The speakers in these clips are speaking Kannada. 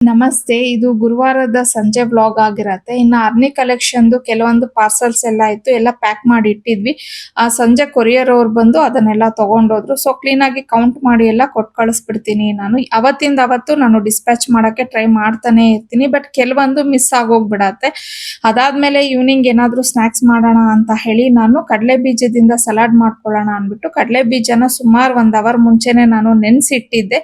ನಮಸ್ತೆ. ಇದು ಗುರುವಾರದ ಸಂಜೆ ವ್ಲಾಗ್ ಆಗಿರತ್ತೆ. ಇನ್ನು ಆರ್ನಿ ಕಲೆಕ್ಷನ್‌ದು ಕೆಲವೊಂದು ಪಾರ್ಸೆಲ್ಸ್ ಎಲ್ಲ ಇತ್ತು. ಎಲ್ಲ ಪ್ಯಾಕ್ ಮಾಡಿ ಇಟ್ಟಿದ್ವಿ. ಸಂಜೆ ಕೊರಿಯರ್ ಅವ್ರು ಬಂದು ಅದನ್ನೆಲ್ಲ ತಗೊಂಡೋದ್ರು. ಸೊ ಕ್ಲೀನ್ ಆಗಿ ಕೌಂಟ್ ಮಾಡಿ ಎಲ್ಲ ಕೊಟ್ಟು ಕಳಿಸ್ಬಿಡ್ತೀನಿ ನಾನು. ಅವತ್ತಿಂದ ಅವತ್ತು ನಾನು ಡಿಸ್ಪ್ಯಾಚ್ ಮಾಡಕ್ಕೆ ಟ್ರೈ ಮಾಡ್ತಾನೆ ಇರ್ತೀನಿ. ಬಟ್ ಕೆಲವೊಂದು ಮಿಸ್ ಆಗೋಗ್ಬಿಡತ್ತೆ. ಅದಾದ್ಮೇಲೆ ಈವ್ನಿಂಗ್ ಏನಾದ್ರು ಸ್ನಾಕ್ಸ್ ಮಾಡೋಣ ಅಂತ ಹೇಳಿ ನಾನು ಕಡಲೆ ಬೀಜದಿಂದ ಸಲಾಡ್ ಮಾಡ್ಕೊಳ್ಳೋಣ ಅಂದ್ಬಿಟ್ಟು ಕಡಲೆ ಬೀಜನ ಸುಮಾರು 1 ಅವರ್ ಮುಂಚೆನೆ ನಾನು ನೆನೆಸಿಟ್ಟಿದ್ದೆ.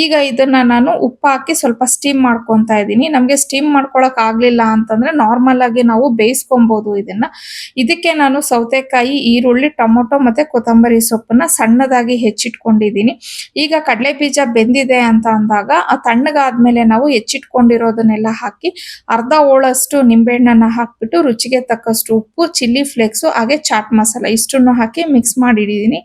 ಈಗ ಇದನ್ನ ನಾನು ಉಪ್ಪು ಹಾಕಿ ಸ್ವಲ್ಪ ಸ್ಟೀಮ್ ಮಾಡ್ಕೊಂತಾ ಇದೀನಿ. ನಮಗೆ ಸ್ಟೀಮ್ ಮಾಡ್ಕೊಳಕ್ ಆಗ್ಲಿಲ್ಲ ಅಂತಂದ್ರೆ ನಾರ್ಮಲ್ ಆಗಿ ನಾವು ಬೇಯಿಸ್ಕೊಬಹುದು ಇದನ್ನ. ಇದಕ್ಕೆ ನಾನು ಸೌತೆಕಾಯಿ, ಈರುಳ್ಳಿ, ಟೊಮೊಟೊ ಮತ್ತೆ ಕೊತ್ತಂಬರಿ ಸೊಪ್ಪನ್ನ ಸಣ್ಣದಾಗಿ ಹೆಚ್ಚಿಟ್ಕೊಂಡಿದೀನಿ. ಈಗ ಕಡಲೆ ಬೀಜ ಬೆಂದಿದೆ ಅಂತ ಅಂದಾಗ ತಣ್ಣಗಾದ್ಮೇಲೆ ನಾವು ಹೆಚ್ಚಿಟ್ಕೊಂಡಿರೋದನ್ನೆಲ್ಲ ಹಾಕಿ ಅರ್ಧ ಹೋಳಷ್ಟು ನಿಂಬೆಹಣ್ಣನ್ನ ಹಾಕ್ಬಿಟ್ಟು ರುಚಿಗೆ ತಕ್ಕಷ್ಟು ಉಪ್ಪು, ಚಿಲ್ಲಿ ಫ್ಲೇಕ್ಸ್ ಹಾಗೆ ಚಾಟ್ ಮಸಾಲ ಇಷ್ಟನ್ನು ಹಾಕಿ ಮಿಕ್ಸ್ ಮಾಡಿ ಇಟ್ಟಿದೀನಿ.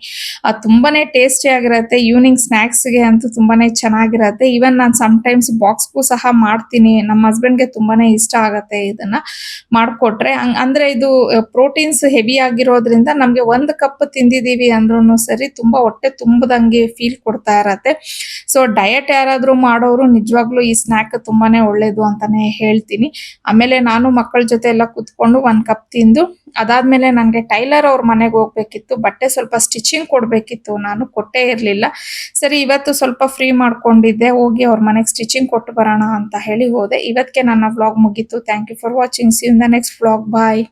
ತುಂಬಾನೇ ಟೇಸ್ಟಿ ಆಗಿರತ್ತೆ. ಈವ್ನಿಂಗ್ ಸ್ನಾಕ್ಸ್ಗೆ ಅಂತೂ ತುಂಬಾನೇ ಚೆನ್ನಾಗಿರತ್ತೆ. ಈವನ್ ನಾನು ಸಮ್ ಟೈಮ್ಸ್ ಬಾಕ್ಸ್ಗೂ ಸಹ ಮಾಡ್ತೀನಿ. ನಮ್ಮ ಹಸ್ಬೆಂಡ್ಗೆ ತುಂಬಾನೇ ಇಷ್ಟ ಆಗತ್ತೆ ಇದನ್ನ ಮಾಡ್ಕೊಟ್ರೆ. ಅಂದ್ರೆ ಇದು ಪ್ರೋಟೀನ್ಸ್ ಹೆವಿ ಆಗಿರೋದ್ರಿಂದ ನಮ್ಗೆ 1 ಕಪ್ ತಿಂದಿದೀವಿ ಅಂದ್ರೂ ಸರಿ ತುಂಬಾ ಹೊಟ್ಟೆ ತುಂಬದಂಗೆ ಫೀಲ್ ಕೊಡ್ತಾ ಇರತ್ತೆ. ಸೊ ಡಯಟ್ ಯಾರಾದ್ರೂ ಮಾಡೋರು ನಿಜವಾಗ್ಲೂ ಈ ಸ್ನಾಕ್ ತುಂಬಾನೇ ಒಳ್ಳೇದು ಅಂತಾನೆ ಹೇಳ್ತೀನಿ. ಆಮೇಲೆ ನಾನು ಮಕ್ಕಳ ಜೊತೆ ಎಲ್ಲ ಕುತ್ಕೊಂಡು 1 ಕಪ್ ತಿಂದು ಅದಾದ್ಮೇಲೆ ನಂಗೆ ಟೈಲರ್ ಅವ್ರ ಮನೆಗೆ ಹೋಗ್ಬೇಕಿತ್ತು. ಬಟ್ಟೆ ಸ್ವಲ್ಪ ಸ್ಟಿಚಿಂಗ್ ಕೊಡ್ಬೇಕಿತ್ತು. ನಾನು ಕೊಟ್ಟೇ ಇರ್ಲಿಲ್ಲ. ಸರಿ ಇವತ್ತು ಸ್ವಲ್ಪ ಫ್ರೀ ಮಾಡ್ಕೊಂಡಿದ್ದೆ. ಹೋಗಿ ಅವ್ರ ಮನೆಗೆ ಸ್ಟಿಚಿಂಗ್ ಕೊಟ್ಟು ಬರೋಣ ಅಂತ ಹೇಳಿ ಹೋದೆ. ಇವತ್ತಿಗೆ ನನ್ನ ವ್ಲಾಗ್ ಮುಗೀತು. Thank you for watching. See you in the next vlog. Bye.